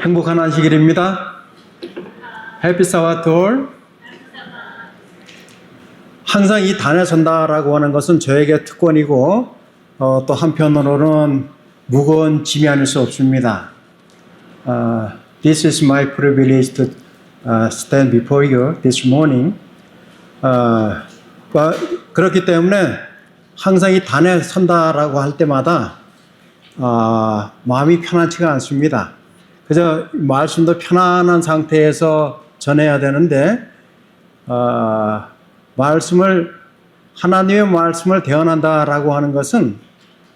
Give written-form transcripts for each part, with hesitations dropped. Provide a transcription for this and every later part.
행복한 안식일입니다. Happy Sabbath all. 항상 이 단에 선다라고 하는 것은 저에게 특권이고 또 한편으로는 무거운 짐이 아닐 수 없습니다. This is my privilege to stand before you this morning. 그렇기 때문에 항상 이 단에 선다라고 할 때마다 마음이 편안치가 않습니다. 그저 말씀도 편안한 상태에서 전해야 되는데 하나님의 말씀을 대언한다라고 하는 것은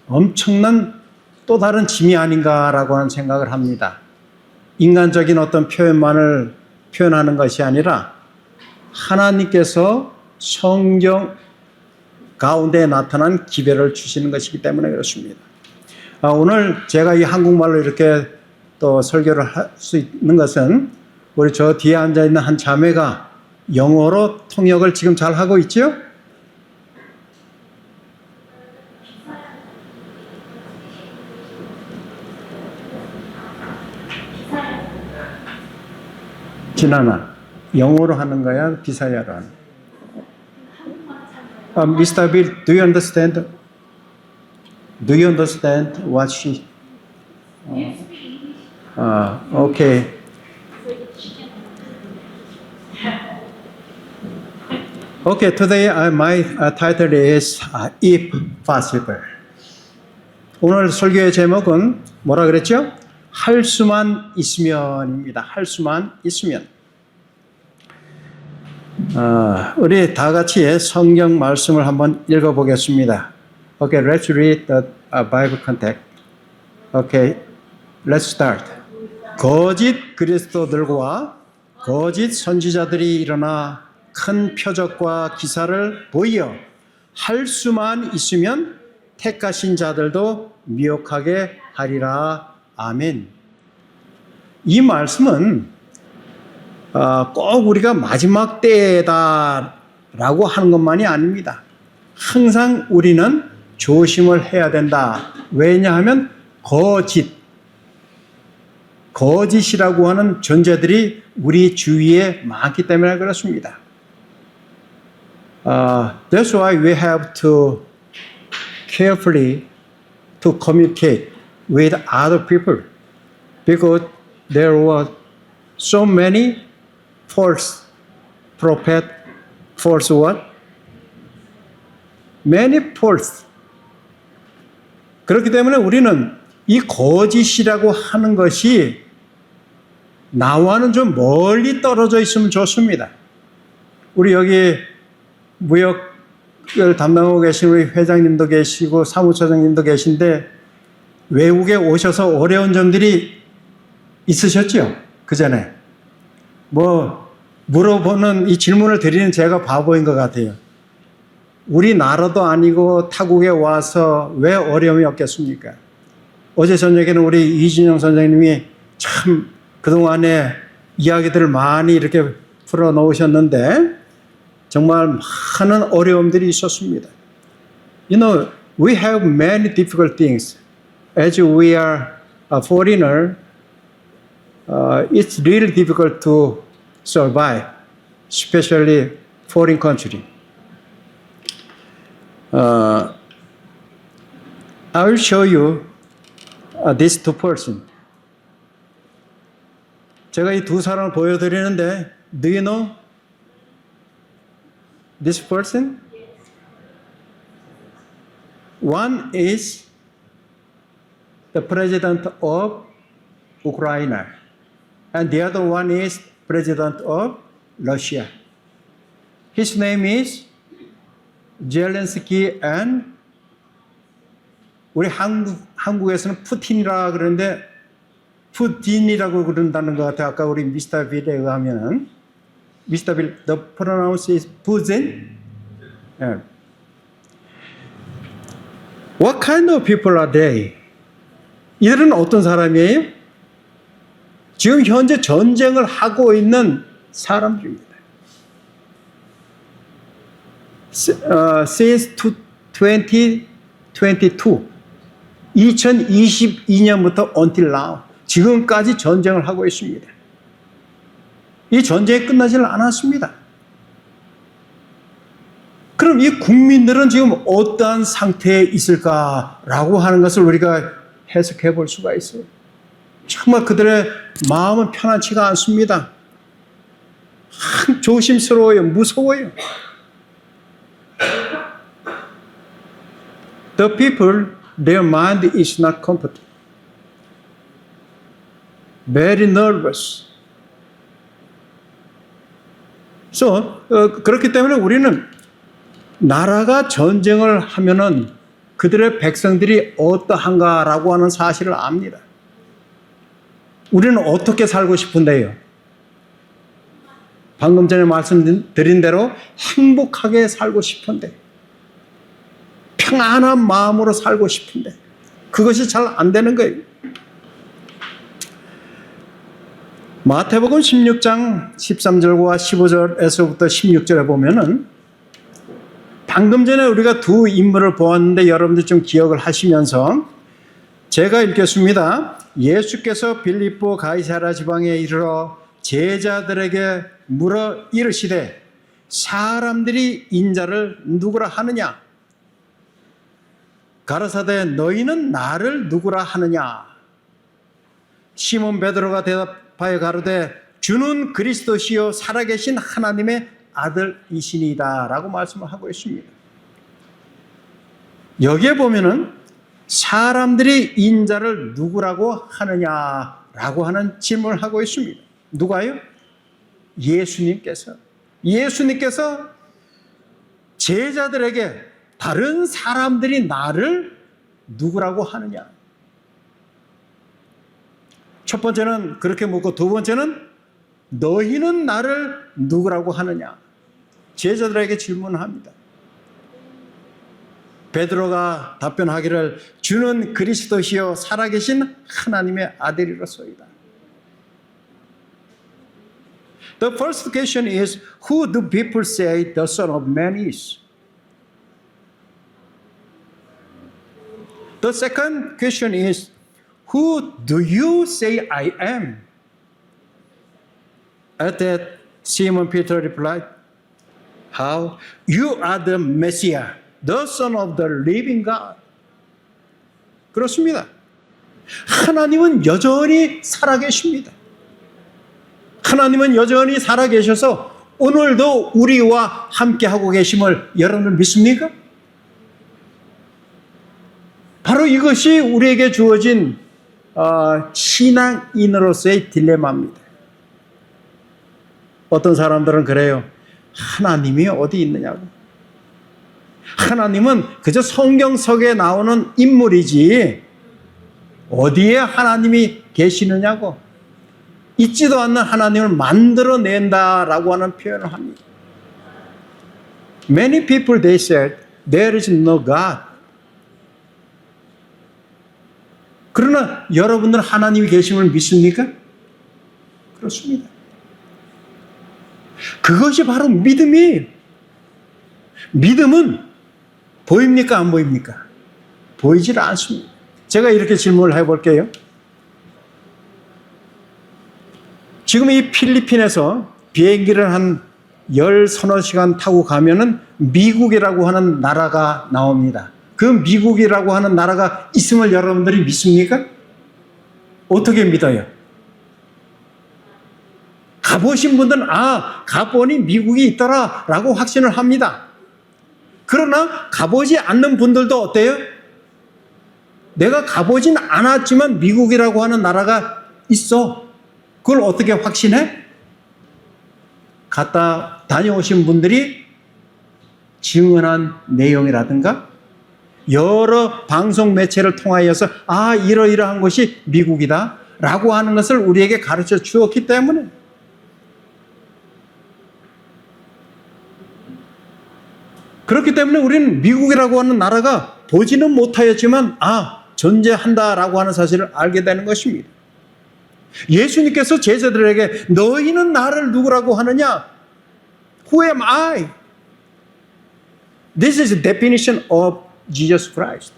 엄청난 또 다른 짐이 아닌가라고 하는 생각을 합니다. 인간적인 어떤 표현만을 표현하는 것이 아니라 하나님께서 성경 가운데 나타난 기별을 주시는 것이기 때문에 그렇습니다. 오늘 제가 이 한국말로 이렇게 또 설교를 할 수 있는 것은 우리 저 뒤에 앉아있는 한 자매가 영어로 통역을 지금 잘 하고 있죠? 진아나, 영어로 하는 거야? 비사야로 하는 거야? Mr. Bill, do you understand? Do you understand what she... okay. Okay, today my title is If Possible. 오늘 설교의 제목은 뭐라 그랬죠? 할 수만 있으면입니다. 할 수만 있으면. 우리 다 같이 성경 말씀을 한번 읽어보겠습니다. Okay, let's read the Bible context. Okay, let's start. 거짓 그리스도들과 거짓 선지자들이 일어나 큰 표적과 기사를 보이어 할 수만 있으면 택하신 자들도 미혹하게 하리라. 아멘. 이 말씀은 꼭 우리가 마지막 때다라고 하는 것만이 아닙니다. 항상 우리는 조심을 해야 된다. 왜냐하면 거짓이라고 하는 존재들이 우리 주위에 많기 때문에 그렇습니다. That's why we have to carefully to communicate with other people, because there were so many false prophets, false what? Many false. 그렇기 때문에 우리는 이 거짓이라고 하는 것이 나와는 좀 멀리 떨어져 있으면 좋습니다. 우리 여기 무역을 담당하고 계신 우리 회장님도 계시고 사무처장님도 계신데 외국에 오셔서 어려운 점들이 있으셨죠? 그 전에. 물어보는 이 질문을 드리는 제가 바보인 것 같아요. 우리나라도 아니고 타국에 와서 왜 어려움이 없겠습니까? 어제 저녁에는 우리 이진영 선생님이 참 그동안에 이야기들을 많이 이렇게 풀어놓으셨는데 정말 많은 어려움들이 있었습니다. You know, we have many difficult things. As we are a foreigner, it's really difficult to survive, especially foreign country. I will show you these two persons. 제가 이 두 사람을 보여드리는데, do you know this person? One is the president of Ukraine, and the other one is president of Russia. His name is Zelensky, and 우리 한국에서는 푸틴이라 그러는데 푸딘이라고 그런다는 것 같아요. 아까 우리 미스터 빌에 의하면은 미스터 빌, the pronounce is 푸딘. 예. What kind of people are they? 이들은 어떤 사람이에요? 지금 현재 전쟁을 하고 있는 사람들입니다. Since 2022, 2022년부터 until now, 지금까지 전쟁을 하고 있습니다. 이 전쟁이 끝나지는 않았습니다. 그럼 이 국민들은 지금 어떠한 상태에 있을까라고 하는 것을 우리가 해석해 볼 수가 있어요. 정말 그들의 마음은 편안치가 않습니다. 조심스러워요. 무서워요. The people, their mind is not comfortable. Very nervous. So, 그렇기 때문에 우리는 나라가 전쟁을 하면은 그들의 백성들이 어떠한가라고 하는 사실을 압니다. 우리는 어떻게 살고 싶은데요? 방금 전에 말씀드린 대로 행복하게 살고 싶은데, 평안한 마음으로 살고 싶은데, 그것이 잘 안 되는 거예요. 마태복음 16장 13절과 15절에서부터 16절에 보면은 방금 전에 우리가 두 인물을 보았는데 여러분들 좀 기억을 하시면서 제가 읽겠습니다. 예수께서 빌립보 가이사랴 지방에 이르러 제자들에게 물어 이르시되 사람들이 인자를 누구라 하느냐? 가라사대 너희는 나를 누구라 하느냐? 시몬 베드로가 대답하여 가로되 주는 그리스도시요 살아계신 하나님의 아들이시니이다 라고 말씀을 하고 있습니다. 여기에 보면은 사람들이 인자를 누구라고 하느냐라고 하는 질문을 하고 있습니다. 누가요? 예수님께서 제자들에게 다른 사람들이 나를 누구라고 하느냐? 첫 번째는 그렇게 묻고 두 번째는 너희는 나를 누구라고 하느냐? 제자들에게 질문합니다. 베드로가 답변하기를 주는 그리스도시요 살아계신 하나님의 아들이로소이다. The first question is, who do people say the Son of Man is? The second question is, who do you say I am? At that, Simon Peter replied, how? You are the Messiah, the Son of the living God. 그렇습니다. 하나님은 여전히 살아계십니다. 하나님은 여전히 살아계셔서 오늘도 우리와 함께하고 계심을 여러분 믿습니까? 바로 이것이 우리에게 주어진 신앙인으로서의 딜레마입니다. 어떤 사람들은 그래요. 하나님이 어디 있느냐고. 하나님은 그저 성경석에 나오는 인물이지 어디에 하나님이 계시느냐고. 있지도 않는 하나님을 만들어낸다라고 하는 표현을 합니다. Many people they said there is no God. 그러나 여러분들은 하나님이 계심을 믿습니까? 그렇습니다. 그것이 바로 믿음이에요. 믿음은 보입니까? 안 보입니까? 보이질 않습니다. 제가 이렇게 질문을 해볼게요. 지금 이 필리핀에서 비행기를 한 10서너 시간 타고 가면은 미국이라고 하는 나라가 나옵니다. 그 미국이라고 하는 나라가 있음을 여러분들이 믿습니까? 어떻게 믿어요? 가보신 분들은 가보니 미국이 있더라라고 확신을 합니다. 그러나 가보지 않는 분들도 어때요? 내가 가보진 않았지만 미국이라고 하는 나라가 있어. 그걸 어떻게 확신해? 갔다 다녀오신 분들이 증언한 내용이라든가 여러 방송 매체를 통하여서 이러이러한 것이 미국이다 라고 하는 것을 우리에게 가르쳐 주었기 때문에 그렇기 때문에 우리는 미국이라고 하는 나라가 보지는 못하였지만 존재한다라고 하는 사실을 알게 되는 것입니다. 예수님께서 제자들에게 너희는 나를 누구라고 하느냐? Who am I? This is the definition of Jesus Christ.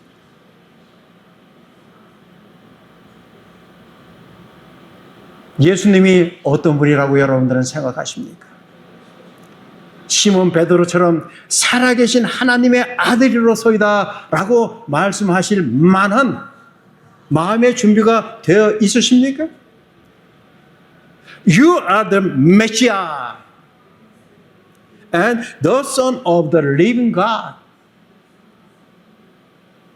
예수님이 어떤 분이라고 여러분들은 생각하십니까? 시몬 베드로처럼 살아계신 하나님의 아들이로소이다 라고 말씀하실 만한 마음의 준비가 되어 있으십니까? You are the Messiah and the Son of the living God.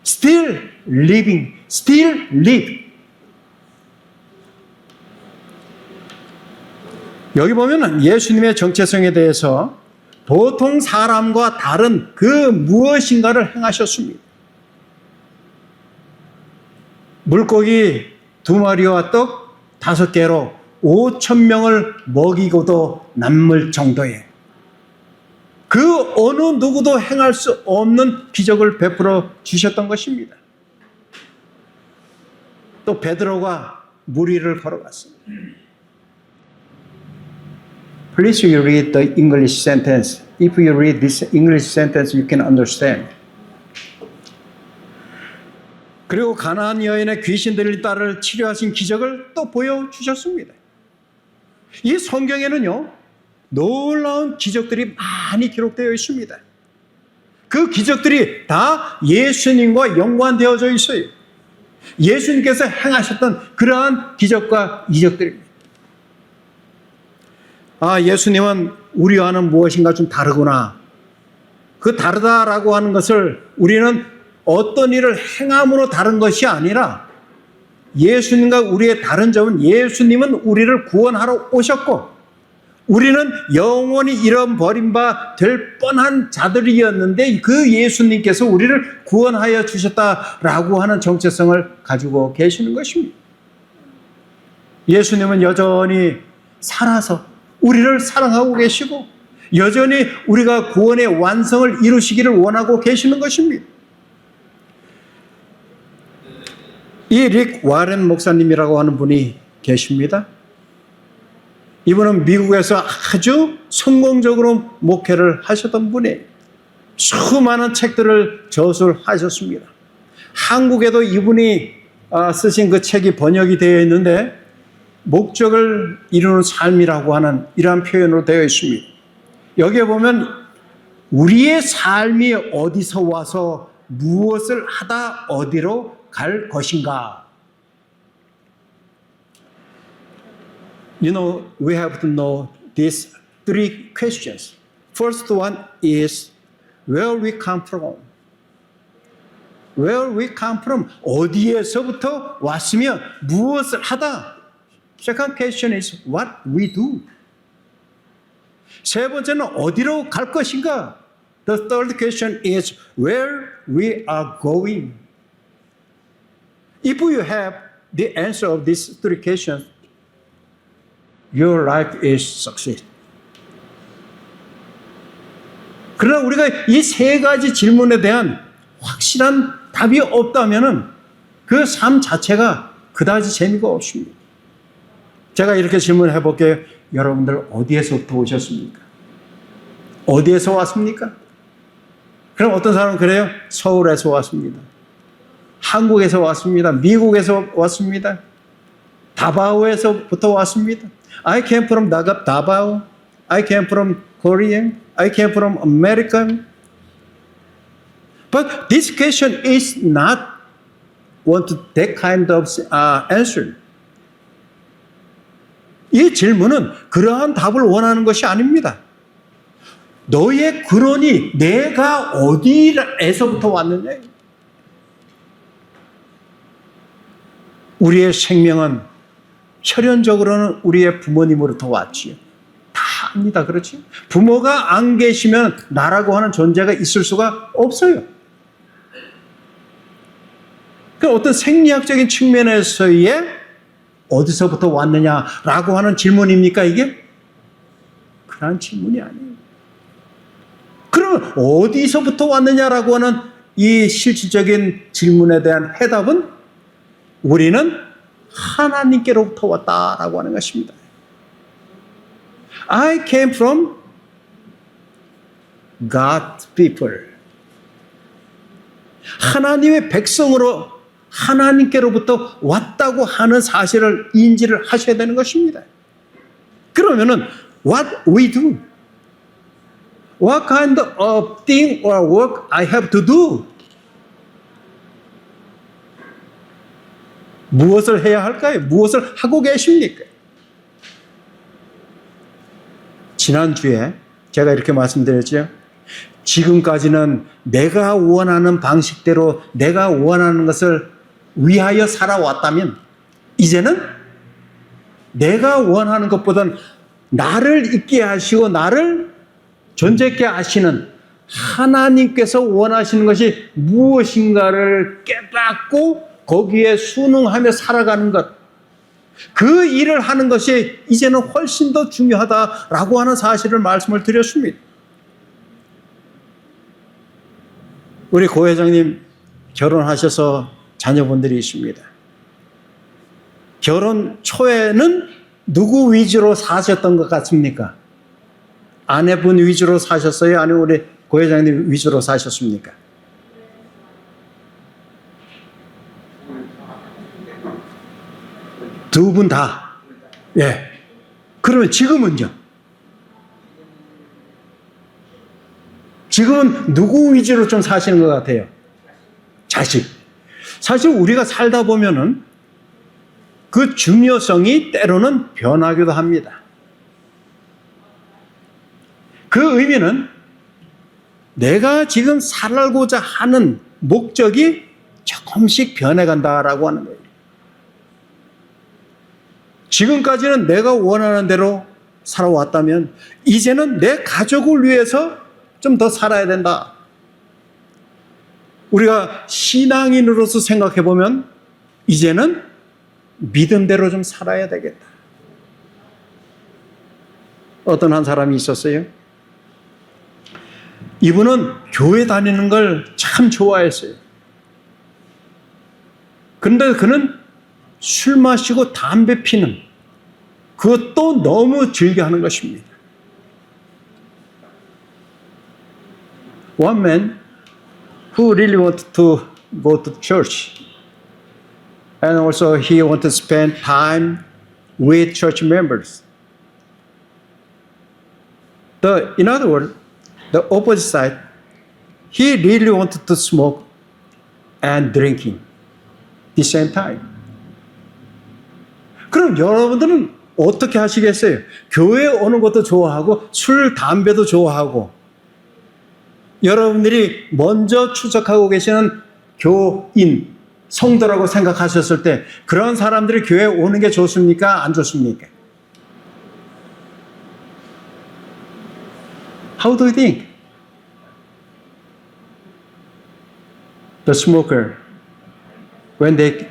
Still living, still live. 여기 보면 예수님의 정체성에 대해서 보통 사람과 다른 그 무엇인가를 행하셨습니다. 물고기 2마리와 떡 5개로 5,000명을 먹이고도 남을 정도의 그 어느 누구도 행할 수 없는 기적을 베풀어 주셨던 것입니다. 또 베드로가 물 위를 걸어갔습니다. Please you read the English sentence. If you read this English sentence, you can understand. 그리고 가나안 여인의 귀신 들린 딸을 치료하신 기적을 또 보여주셨습니다. 이 성경에는요, 놀라운 기적들이 많이 기록되어 있습니다. 그 기적들이 다 예수님과 연관되어져 있어요. 예수님께서 행하셨던 그러한 기적과 이적들입니다. 예수님은 우리와는 무엇인가 좀 다르구나. 그 다르다라고 하는 것을 우리는 어떤 일을 행함으로 다른 것이 아니라 예수님과 우리의 다른 점은 예수님은 우리를 구원하러 오셨고 우리는 영원히 잃어버린 바 될 뻔한 자들이었는데 그 예수님께서 우리를 구원하여 주셨다라고 하는 정체성을 가지고 계시는 것입니다. 예수님은 여전히 살아서 우리를 사랑하고 계시고 여전히 우리가 구원의 완성을 이루시기를 원하고 계시는 것입니다. 이 릭 와렌 목사님이라고 하는 분이 계십니다. 이분은 미국에서 아주 성공적으로 목회를 하셨던 분이에요. 수많은 책들을 저술하셨습니다. 한국에도 이분이 쓰신 그 책이 번역이 되어 있는데 목적을 이루는 삶이라고 하는 이러한 표현으로 되어 있습니다. 여기에 보면 우리의 삶이 어디서 와서 무엇을 하다 어디로 갈 것인가. You know, we have to know these 3 questions. First one is where we come from. Where we come from. 어디에서부터 왔으며 무엇을 하다. Second question is what we do. 세 번째는 어디로 갈 것인가? The third question is where we are going. If you have the answer of these 3 questions, your life is success. 그러나 우리가 이 3가지 질문에 대한 확실한 답이 없다면 그 삶 자체가 그다지 재미가 없습니다. 제가 이렇게 질문해 볼게요. 여러분들 어디에서부터 오셨습니까? 어디에서 왔습니까? 그럼 어떤 사람은 그래요? 서울에서 왔습니다. 한국에서 왔습니다. 미국에서 왔습니다. 다바오에서부터 왔습니다. I came from Davao. I came from Korea. I came from America. But this question is not want that kind of answer. 이 질문은 그러한 답을 원하는 것이 아닙니다. 너의 근원이 내가 어디에서부터 왔느냐? 우리의 생명은 혈연적으로는 우리의 부모님으로부터 왔지요. 다 압니다. 그렇지? 부모가 안 계시면 나라고 하는 존재가 있을 수가 없어요. 그 어떤 생리학적인 측면에서의 어디서부터 왔느냐라고 하는 질문입니까, 이게? 그런 질문이 아니에요. 그러면 어디서부터 왔느냐라고 하는 이 실질적인 질문에 대한 해답은 우리는 하나님께로부터 왔다라고 하는 것입니다. I came from God's people. 하나님의 백성으로 하나님께로부터 왔다고 하는 사실을 인지를 하셔야 되는 것입니다. 그러면은 what we do, what kind of thing or work I have to do, 무엇을 해야 할까요? 무엇을 하고 계십니까? 지난주에 제가 이렇게 말씀드렸죠. 지금까지는 내가 원하는 방식대로 내가 원하는 것을 위하여 살아왔다면 이제는 내가 원하는 것보다는 나를 있게 하시고 나를 존재있게 하시는 하나님께서 원하시는 것이 무엇인가를 깨닫고 거기에 순응하며 살아가는 것, 그 일을 하는 것이 이제는 훨씬 더 중요하다라고 하는 사실을 말씀을 드렸습니다. 우리 고 회장님 결혼하셔서 자녀분들이 있습니다. 결혼 초에는 누구 위주로 사셨던 것 같습니까? 아내분 위주로 사셨어요? 아니면 우리 고 회장님 위주로 사셨습니까? 두 분 다. 예. 그러면 지금은요? 지금은 누구 위주로 좀 사시는 것 같아요? 자식. 사실 우리가 살다 보면은 그 중요성이 때로는 변하기도 합니다. 그 의미는 내가 지금 살고자 하는 목적이 조금씩 변해간다라고 하는 거예요. 지금까지는 내가 원하는 대로 살아왔다면 이제는 내 가족을 위해서 좀 더 살아야 된다. 우리가 신앙인으로서 생각해 보면 이제는 믿음대로 좀 살아야 되겠다. 어떤 한 사람이 있었어요. 이분은 교회 다니는 걸 참 좋아했어요. 그런데 그는 술 마시고 담배 피는 그것도 너무 즐겨하는 것입니다. One man who really wanted to go to church and also he wanted to spend time with church members. In other words, the opposite side, he really wanted to smoke and drinking at the same time. 그럼 여러분들은 어떻게 하시겠어요? 교회에 오는 것도 좋아하고 술, 담배도 좋아하고 여러분들이 먼저 추적하고 계시는 교인, 성도라고 생각하셨을 때 그런 사람들이 교회에 오는 게 좋습니까? 안 좋습니까? How do you think? The smoker, when they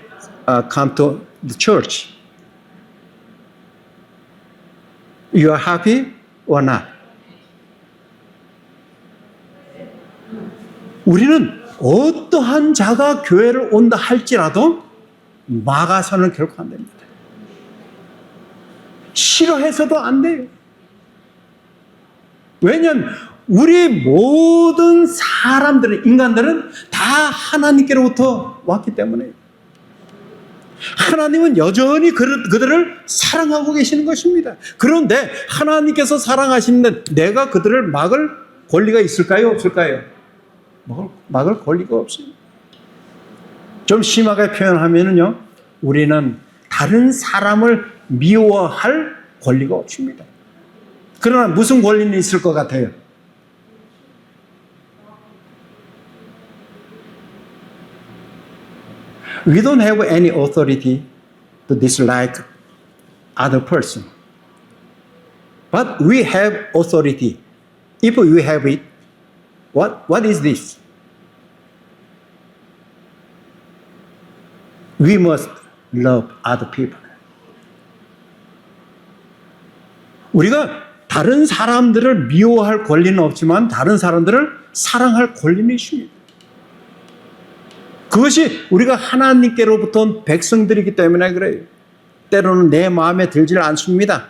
come to the church, you are happy or not? 우리는 어떠한 자가 교회를 온다 할지라도 막아서는 결코 안 됩니다. 싫어해서도 안 돼요. 왜냐하면 우리 모든 사람들은, 인간들은 다 하나님께로부터 왔기 때문에 하나님은 여전히 그들을 사랑하고 계시는 것입니다. 그런데 하나님께서 사랑하시는데 내가 그들을 막을 권리가 있을까요? 없을까요? 막을 권리가 없어요. 좀 심하게 표현하면요, 우리는 다른 사람을 미워할 권리가 없습니다. 그러나 무슨 권리는 있을 것 같아요? We don't have any authority to dislike other person. But we have authority. If we have it, what is this? We must love other people. 우리가 다른 사람들을 미워할 권리는 없지만 다른 사람들을 사랑할 권리는 있습니다. 그것이 우리가 하나님께로부터 온 백성들이기 때문에 그래요. 때로는 내 마음에 들질 않습니다.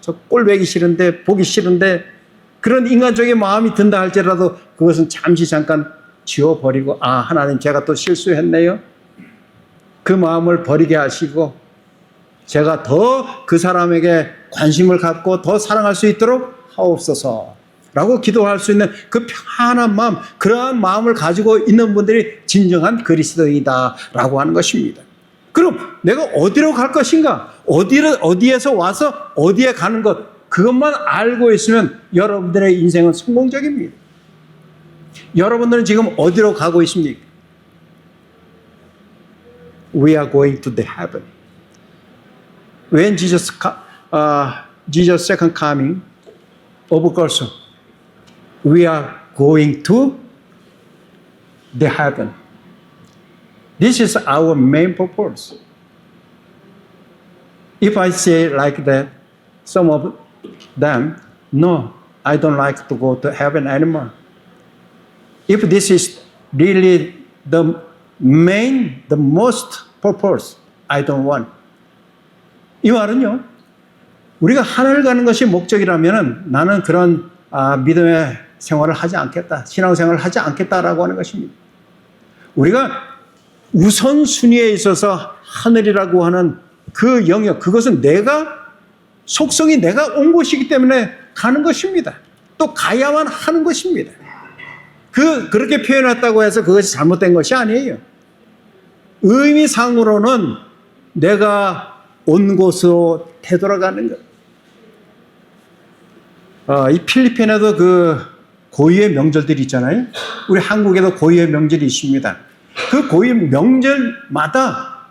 저 꼴보기 싫은데, 보기 싫은데, 그런 인간적인 마음이 든다 할지라도 그것은 잠시 잠깐 지워버리고, 아, 하나님 제가 또 실수했네요. 그 마음을 버리게 하시고 제가 더 그 사람에게 관심을 갖고 더 사랑할 수 있도록 하옵소서 라고 기도할 수 있는 그 편안한 마음, 그러한 마음을 가지고 있는 분들이 진정한 그리스도인이다 라고 하는 것입니다. 그럼 내가 어디로 갈 것인가? 어디에서 와서 어디에 가는 것, 그것만 알고 있으면 여러분들의 인생은 성공적입니다. 여러분들은 지금 어디로 가고 있습니까? We are going to the heaven. When Jesus second coming, of course, we are going to the heaven. This is our main purpose. If I say like that, some of them, no, I don't like to go to heaven anymore. If this is really the most purpose, I don't want. 이 말은요, 우리가 하늘 가는 것이 목적이라면 나는 그런 믿음의 생활을 하지 않겠다, 신앙생활을 하지 않겠다라고 하는 것입니다. 우리가 우선순위에 있어서 하늘이라고 하는 그 영역, 그것은 속성이 내가 온 곳이기 때문에 가는 것입니다. 또 가야만 하는 것입니다. 그렇게 표현했다고 해서 그것이 잘못된 것이 아니에요. 의미상으로는 내가 온 곳으로 되돌아가는 것. 이 필리핀에도 그 고유의 명절들이 있잖아요. 우리 한국에도 고유의 명절이 있습니다. 그 고유의 명절마다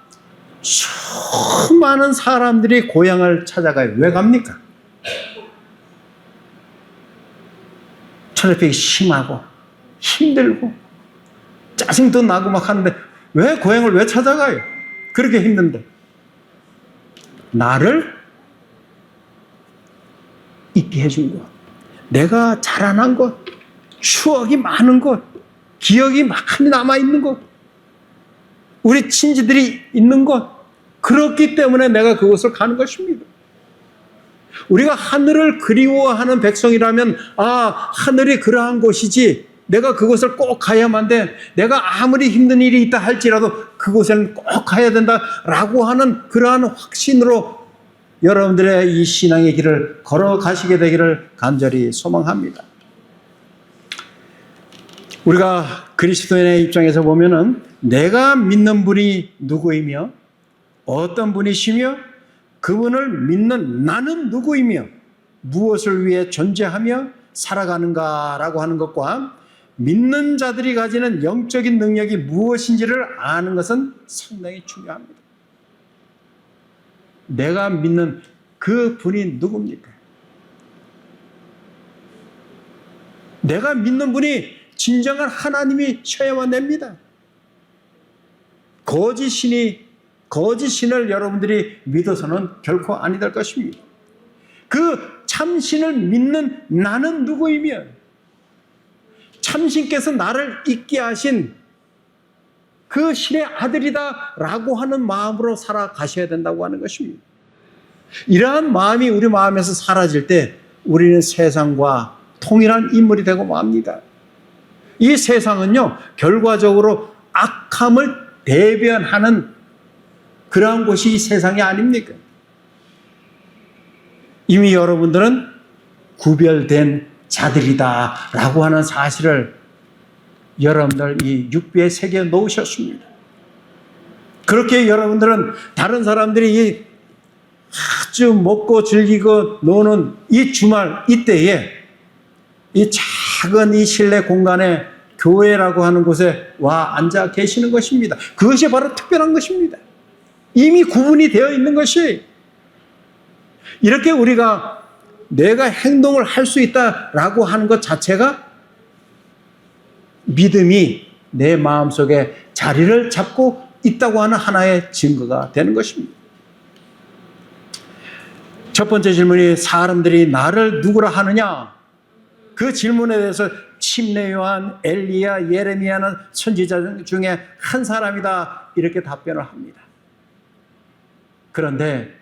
수많은 사람들이 고향을 찾아가요. 왜 갑니까? 트래픽이 심하고 힘들고 짜증도 나고 막 하는데 왜 고향을 왜 찾아가요? 그렇게 힘든데. 나를 있게 해준 것, 내가 자라난 것, 추억이 많은 것, 기억이 많이 남아있는 것, 우리 친지들이 있는 것, 그렇기 때문에 내가 그곳을 가는 것입니다. 우리가 하늘을 그리워하는 백성이라면 하늘이 그러한 곳이지 내가 그곳을 꼭 가야만 돼, 내가 아무리 힘든 일이 있다 할지라도 그곳에는 꼭 가야 된다라고 하는 그러한 확신으로 여러분들의 이 신앙의 길을 걸어가시게 되기를 간절히 소망합니다. 우리가 그리스도인의 입장에서 보면은 내가 믿는 분이 누구이며 어떤 분이시며 그분을 믿는 나는 누구이며 무엇을 위해 존재하며 살아가는가라고 하는 것과 믿는 자들이 가지는 영적인 능력이 무엇인지를 아는 것은 상당히 중요합니다. 내가 믿는 그 분이 누굽니까? 내가 믿는 분이 진정한 하나님이셔야만 됩니다. 거짓 신을 여러분들이 믿어서는 결코 아니 될 것입니다. 그 참신을 믿는 나는 누구이며 참신께서 나를 있게 하신 그 신의 아들이다라고 하는 마음으로 살아가셔야 된다고 하는 것입니다. 이러한 마음이 우리 마음에서 사라질 때 우리는 세상과 통일한 인물이 되고 맙니다. 이 세상은요, 결과적으로 악함을 대변하는 그러한 곳이 이 세상이 아닙니까? 이미 여러분들은 구별된 자들이다라고 하는 사실을 여러분들 이 육비에 새겨 놓으셨습니다. 그렇게 여러분들은 다른 사람들이 아주 먹고 즐기고 노는 이 주말 이때에 이 작은 이 실내 공간에 교회라고 하는 곳에 와 앉아 계시는 것입니다. 그것이 바로 특별한 것입니다. 이미 구분이 되어 있는 것이 이렇게 우리가 내가 행동을 할 수 있다라고 하는 것 자체가 믿음이 내 마음속에 자리를 잡고 있다고 하는 하나의 증거가 되는 것입니다. 첫 번째 질문이 사람들이 나를 누구라 하느냐? 그 질문에 대해서 침례 요한, 엘리야, 예레미야는 선지자 중에 한 사람이다 이렇게 답변을 합니다. 그런데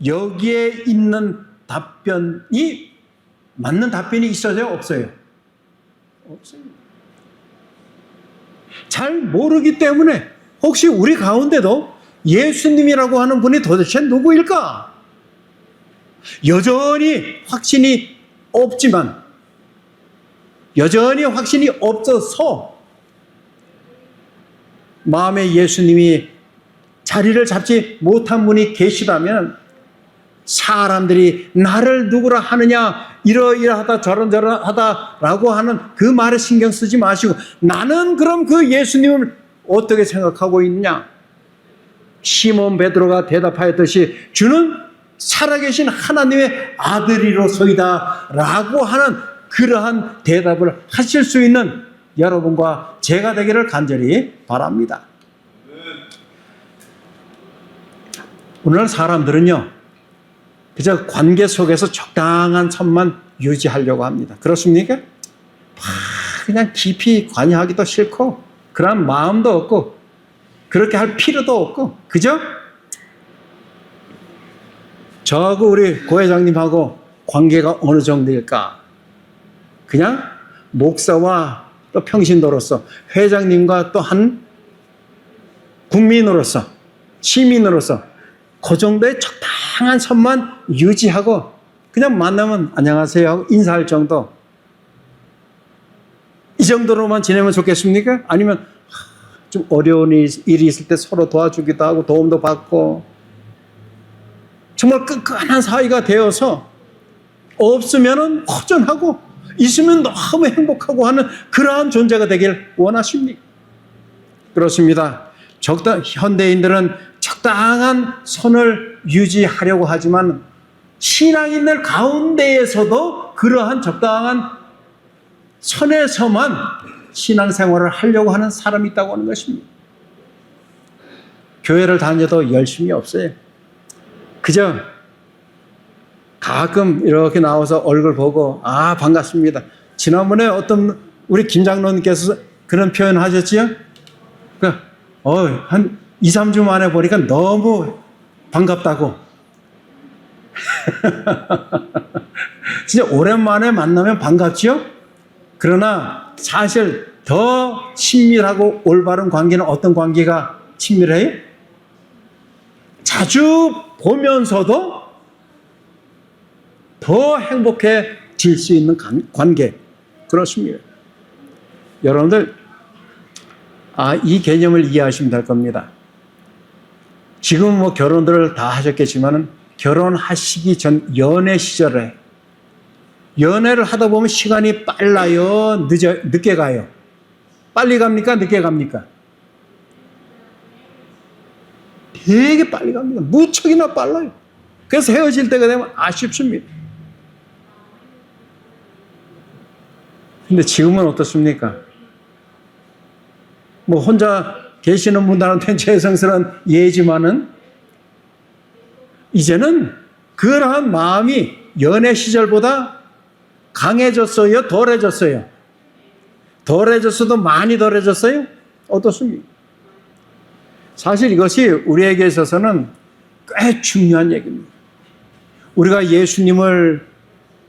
여기에 있는 답변이 맞는 답변이 있어요? 없어요? 없어요. 잘 모르기 때문에 혹시 우리 가운데도 예수님이라고 하는 분이 도대체 누구일까? 여전히 확신이 없지만, 여전히 확신이 없어서 마음에 예수님이 자리를 잡지 못한 분이 계시다면 사람들이 나를 누구라 하느냐, 이러이러하다 저런저런하다라고 하는 그 말에 신경 쓰지 마시고 나는 그럼 그 예수님을 어떻게 생각하고 있느냐? 시몬 베드로가 대답하였듯이 주는 살아계신 하나님의 아들이로소이다 라고 하는 그러한 대답을 하실 수 있는 여러분과 제가 되기를 간절히 바랍니다. 오늘 사람들은요, 그저 관계 속에서 적당한 선만 유지하려고 합니다. 그렇습니까? 그냥 깊이 관여하기도 싫고 그런 마음도 없고 그렇게 할 필요도 없고, 그죠? 저하고 우리 고 회장님하고 관계가 어느 정도일까? 그냥 목사와 또 평신도로서, 회장님과 또 한 국민으로서, 시민으로서 그 정도의 적당한 선만 유지하고 그냥 만나면 안녕하세요 하고 인사할 정도, 이 정도로만 지내면 좋겠습니까? 아니면 좀 어려운 일이 있을 때 서로 도와주기도 하고 도움도 받고 정말 끈끈한 사이가 되어서 없으면 허전하고 있으면 너무 행복하고 하는 그러한 존재가 되길 원하십니까? 그렇습니다. 현대인들은 적당한 선을 유지하려고 하지만 신앙인들 가운데에서도 그러한 적당한 선에서만 신앙생활을 하려고 하는 사람이 있다고 하는 것입니다. 교회를 다녀도 열심히 없어요. 그저 가끔 이렇게 나와서 얼굴 보고 반갑습니다. 지난번에 어떤 우리 김 장로님께서 그런 표현 하셨지요? 한 2, 3주 만에 보니까 너무 반갑다고. 진짜 오랜만에 만나면 반갑지요? 그러나 사실 더 친밀하고 올바른 관계는 어떤 관계가 친밀해요? 자주 보면서도 더 행복해질 수 있는 관계. 그렇습니다. 여러분들, 이 개념을 이해하시면 될 겁니다. 지금 뭐 결혼들을 다 하셨겠지만 결혼하시기 전 연애 시절에 연애를 하다 보면 시간이 빨라요? 늦게 가요? 빨리 갑니까? 늦게 갑니까? 되게 빨리 갑니다. 무척이나 빨라요. 그래서 헤어질 때가 되면 아쉽습니다. 근데 지금은 어떻습니까? 뭐 혼자 계시는 분들한테는 죄송스러운 예지만은 이제는 그러한 마음이 연애 시절보다 강해졌어요? 덜해졌어요? 덜해졌어도 많이 덜해졌어요? 어떻습니까? 사실 이것이 우리에게 있어서는 꽤 중요한 얘기입니다. 우리가 예수님을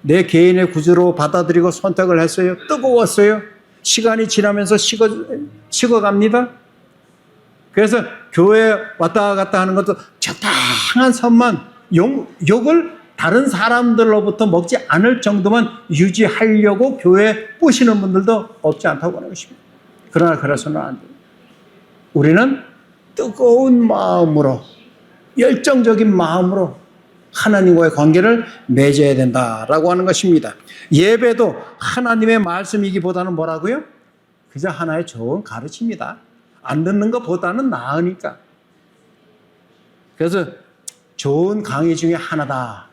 내 개인의 구주로 받아들이고 선택을 했어요. 뜨거웠어요. 시간이 지나면서 식어갑니다. 그래서 교회 왔다 갔다 하는 것도 적당한 선만, 욕을 다른 사람들로부터 먹지 않을 정도만 유지하려고 교회에 뿌시는 분들도 없지 않다고 하는 것입니다. 그러나 그래서는 안 됩니다. 우리는 뜨거운 마음으로, 열정적인 마음으로 하나님과의 관계를 맺어야 된다라고 하는 것입니다. 예배도 하나님의 말씀이기보다는 뭐라고요? 그저 하나의 좋은 가르침이다. 안 듣는 것보다는 나으니까. 그래서 좋은 강의 중에 하나다.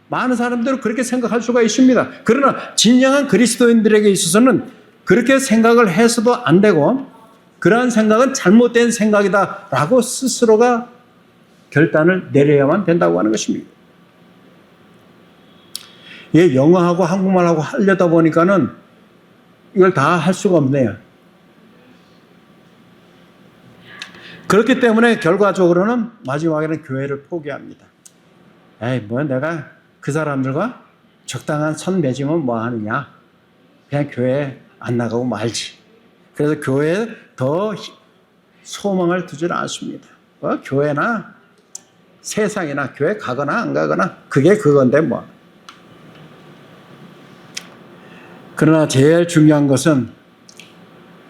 많은 사람들은 그렇게 생각할 수가 있습니다. 그러나 진정한 그리스도인들에게 있어서는 그렇게 생각을 해서도 안 되고, 그러한 생각은 잘못된 생각이다라고 스스로가 결단을 내려야만 된다고 하는 것입니다. 예, 영어하고 한국말하고 하려다 보니까는 이걸 다 할 수가 없네요. 그렇기 때문에 결과적으로는 마지막에는 교회를 포기합니다. 에이, 뭐 내가 그 사람들과 적당한 선 맺으면 뭐 하느냐. 그냥 교회 안 나가고 말지. 그래서 교회에 더 소망을 두질 않습니다. 뭐 교회나 세상이나 교회 가거나 안 가거나 그게 그건데 뭐. 그러나 제일 중요한 것은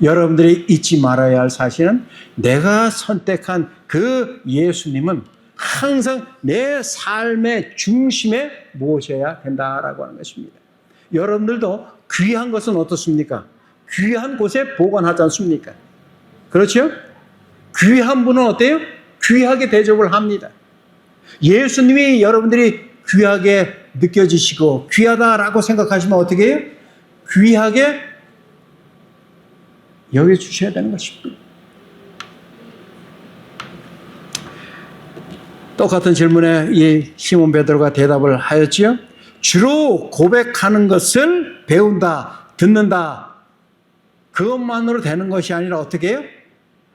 여러분들이 잊지 말아야 할 사실은 내가 선택한 그 예수님은 항상 내 삶의 중심에 모셔야 된다라고 하는 것입니다. 여러분들도 귀한 것은 어떻습니까? 귀한 곳에 보관하지 않습니까? 그렇죠? 귀한 분은 어때요? 귀하게 대접을 합니다. 예수님이 여러분들이 귀하게 느껴지시고 귀하다라고 생각하시면 어떻게 해요? 귀하게 여겨주셔야 되는 것입니다. 똑같은 질문에 이 시몬 베드로가 대답을 하였지요. 주로 고백하는 것을 배운다, 듣는다. 그것만으로 되는 것이 아니라 어떻게 해요?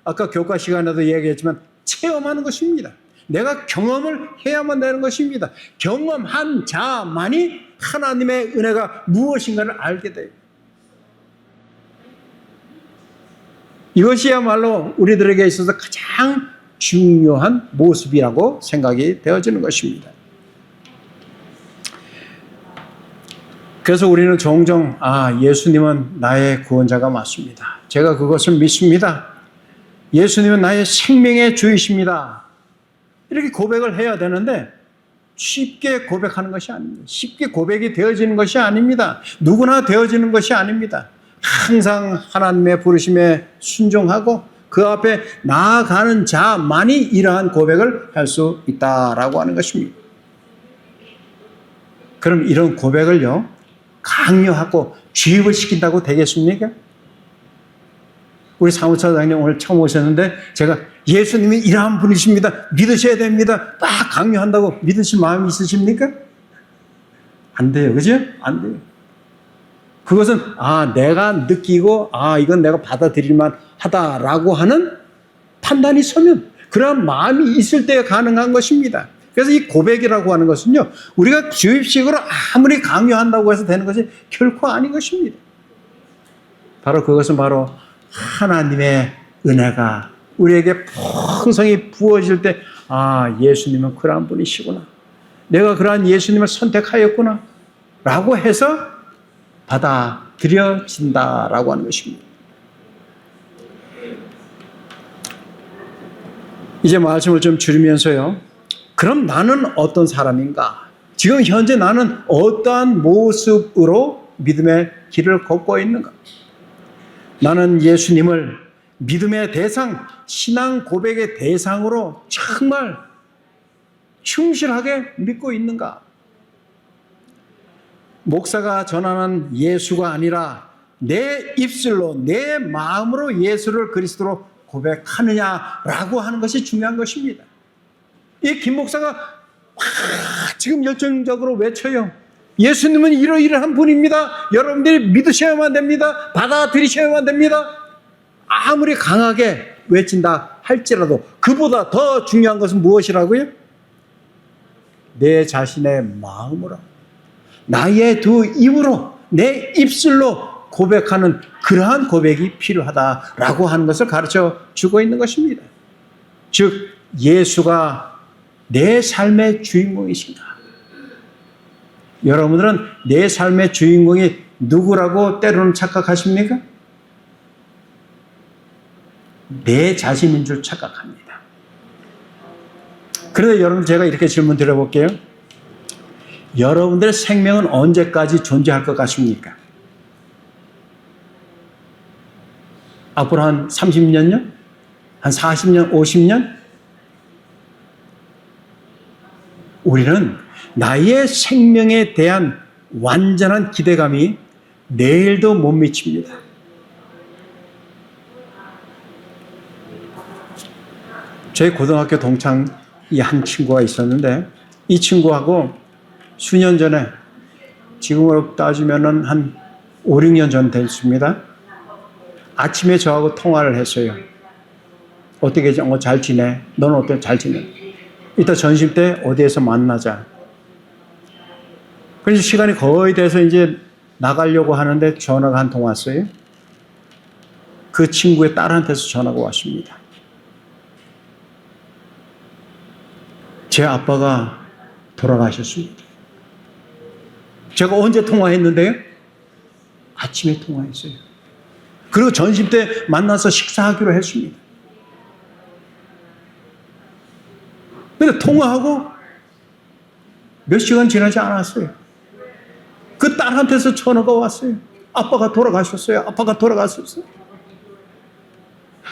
아까 교과 시간에도 얘기했지만 체험하는 것입니다. 내가 경험을 해야만 되는 것입니다. 경험한 자만이 하나님의 은혜가 무엇인가를 알게 돼요. 이것이야말로 우리들에게 있어서 가장 중요한 모습이라고 생각이 되어지는 것입니다. 그래서 우리는 종종 예수님은 나의 구원자가 맞습니다. 제가 그것을 믿습니다. 예수님은 나의 생명의 주이십니다. 이렇게 고백을 해야 되는데 쉽게 고백하는 것이 아닙니다. 쉽게 고백이 되어지는 것이 아닙니다. 누구나 되어지는 것이 아닙니다. 항상 하나님의 부르심에 순종하고 그 앞에 나아가는 자만이 이러한 고백을 할 수 있다라고 하는 것입니다. 그럼 이런 고백을요, 강요하고 주입을 시킨다고 되겠습니까? 우리 사무처장님 오늘 처음 오셨는데 제가 예수님이 이러한 분이십니다. 믿으셔야 됩니다. 막 강요한다고 믿으실 마음이 있으십니까? 안 돼요. 그죠? 안 돼요. 그것은 내가 느끼고 이건 내가 받아들일만 하다라고 하는 판단이 서면 그러한 마음이 있을 때 가능한 것입니다. 그래서 이 고백이라고 하는 것은요, 우리가 주입식으로 아무리 강요한다고 해서 되는 것이 결코 아닌 것입니다. 그것은 바로 하나님의 은혜가 우리에게 풍성히 부어질 때 예수님은 그러한 분이시구나. 내가 그러한 예수님을 선택하였구나. 라고 해서 받아들여진다라고 하는 것입니다. 이제 말씀을 좀 줄이면서요. 그럼 나는 어떤 사람인가? 지금 현재 나는 어떠한 모습으로 믿음의 길을 걷고 있는가? 나는 예수님을 믿음의 대상, 신앙 고백의 대상으로 정말 충실하게 믿고 있는가? 목사가 전하는 예수가 아니라 내 입술로, 내 마음으로 예수를 그리스도로 고백하느냐라고 하는 것이 중요한 것입니다. 이 김 목사가 지금 열정적으로 외쳐요. 예수님은 이러이러한 분입니다. 여러분들이 믿으셔야만 됩니다. 받아들이셔야만 됩니다. 아무리 강하게 외친다 할지라도 그보다 더 중요한 것은 무엇이라고요? 내 자신의 마음으로, 나의 두 입으로, 내 입술로 고백하는 그러한 고백이 필요하다라고 하는 것을 가르쳐 주고 있는 것입니다. 즉 예수가 내 삶의 주인공이신가? 여러분들은 내 삶의 주인공이 누구라고 때로는 착각하십니까? 내 자신인 줄 착각합니다. 그런데 여러분, 제가 이렇게 질문 드려볼게요. 여러분들의 생명은 언제까지 존재할 것 같습니까? 앞으로 한 30년요? 한 40년, 50년? 우리는 나의 생명에 대한 완전한 기대감이 내일도 못 미칩니다. 저희 고등학교 동창 이 한 친구가 있었는데 이 친구하고 수년 전에 지금으로 따지면은 한 5, 6년 전 됐습니다. 아침에 저하고 통화를 했어요. 어떻게 잘 지내? 너는 어때? 잘 지내? 이따 점심 때 어디에서 만나자. 그래서 시간이 거의 돼서 이제 나가려고 하는데 전화가 한 통 왔어요. 그 친구의 딸한테서 전화가 왔습니다. 제 아빠가 돌아가셨습니다. 제가 언제 통화했는데요? 아침에 통화했어요. 그리고 점심 때 만나서 식사하기로 했습니다. 근데 통화하고 몇 시간 지나지 않았어요. 그 딸한테서 전화가 왔어요. 아빠가 돌아가셨어요. 아빠가 돌아가셨어요.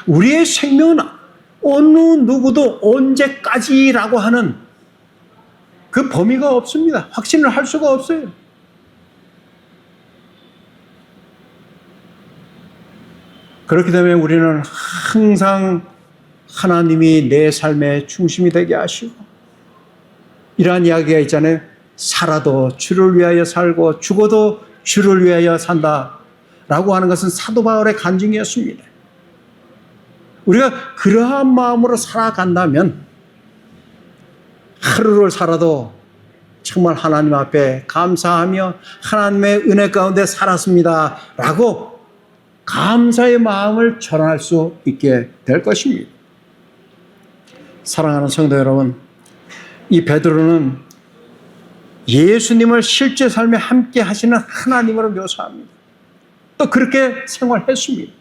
우리의 생명은 어느 누구도 언제까지라고 하는 그 범위가 없습니다. 확신을 할 수가 없어요. 그렇기 때문에 우리는 항상 하나님이 내 삶의 중심이 되게 하시고, 이러한 이야기가 있잖아요. 살아도 주를 위하여 살고 죽어도 주를 위하여 산다 라고 하는 것은 사도 바울의 간증이었습니다. 우리가 그러한 마음으로 살아간다면 하루를 살아도 정말 하나님 앞에 감사하며 하나님의 은혜 가운데 살았습니다 라고 감사의 마음을 전할 수 있게 될 것입니다. 사랑하는 성도 여러분, 이 베드로는 예수님을 실제 삶에 함께 하시는 하나님으로 묘사합니다. 또 그렇게 생활했습니다.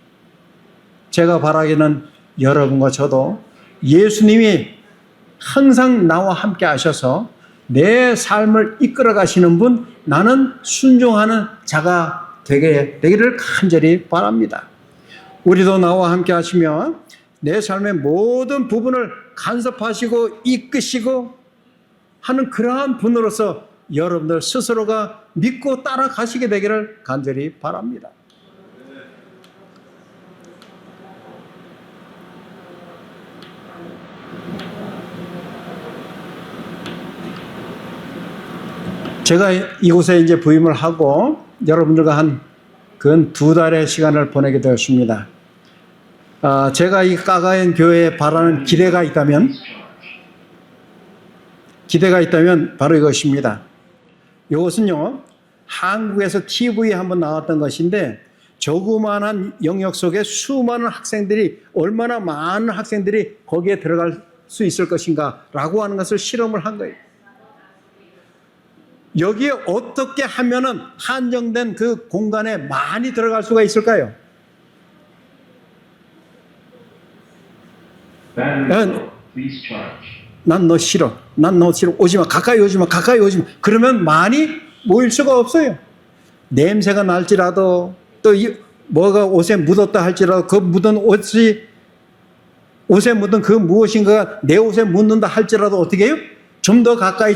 제가 바라기는 여러분과 저도 예수님이 항상 나와 함께 하셔서 내 삶을 이끌어 가시는 분, 나는 순종하는 자가 되기를 간절히 바랍니다. 우리도 나와 함께 하시며 내 삶의 모든 부분을 간섭하시고 이끄시고 하는 그러한 분으로서 여러분들 스스로가 믿고 따라가시게 되기를 간절히 바랍니다. 제가 이곳에 이제 부임을 하고 여러분들과 근 2달의 시간을 보내게 되었습니다. 제가 이 까가엔 교회에 바라는 기대가 있다면 바로 이것입니다. 이것은요, 한국에서 TV에 한번 나왔던 것인데, 조그마한 영역 속에 수많은 학생들이, 얼마나 많은 학생들이 거기에 들어갈 수 있을 것인가 라고 하는 것을 실험을 한 거예요. 여기에 어떻게 하면은 한정된 그 공간에 많이 들어갈 수가 있을까요? 난 너 싫어. 난 너 싫어. 오지 마. 가까이 오지 마. 가까이 오지 마. 그러면 많이 모일 수가 없어요. 냄새가 날지라도, 또 뭐가 옷에 묻었다 할지라도 그 묻은 옷에 묻은 그 무엇인가가 내 옷에 묻는다 할지라도 어떻게 해요? 좀 더 가까이,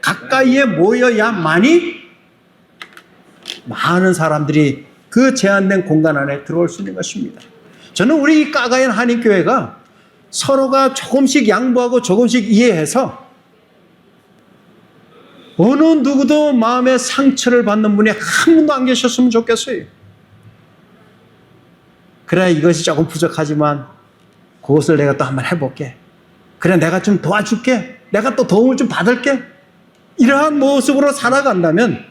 가까이에 모여야만이 많은 사람들이 그 제한된 공간 안에 들어올 수 있는 것입니다. 저는 우리 이 까가엔 한인교회가 서로가 조금씩 양보하고 조금씩 이해해서 어느 누구도 마음의 상처를 받는 분이 한 분도 안 계셨으면 좋겠어요. 그래, 이것이 조금 부족하지만 그것을 내가 또 한번 해볼게. 그래, 내가 좀 도와줄게. 내가 또 도움을 좀 받을게. 이러한 모습으로 살아간다면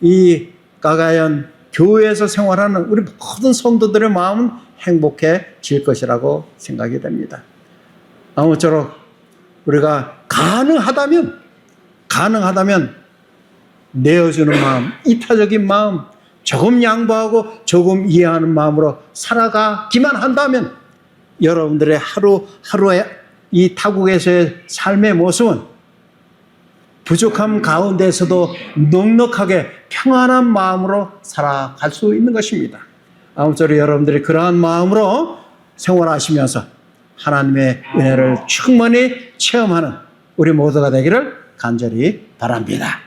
이 까가연 교회에서 생활하는 우리 모든 성도들의 마음은 행복해질 것이라고 생각이 됩니다. 아무쪼록 우리가 가능하다면 내어주는 마음, 이타적인 마음, 조금 양보하고 조금 이해하는 마음으로 살아가기만 한다면 여러분들의 하루의 이 타국에서의 삶의 모습은 부족함 가운데서도 넉넉하게 평안한 마음으로 살아갈 수 있는 것입니다. 아무쪼록 여러분들이 그러한 마음으로 생활하시면서 하나님의 은혜를 충만히 체험하는 우리 모두가 되기를 간절히 바랍니다.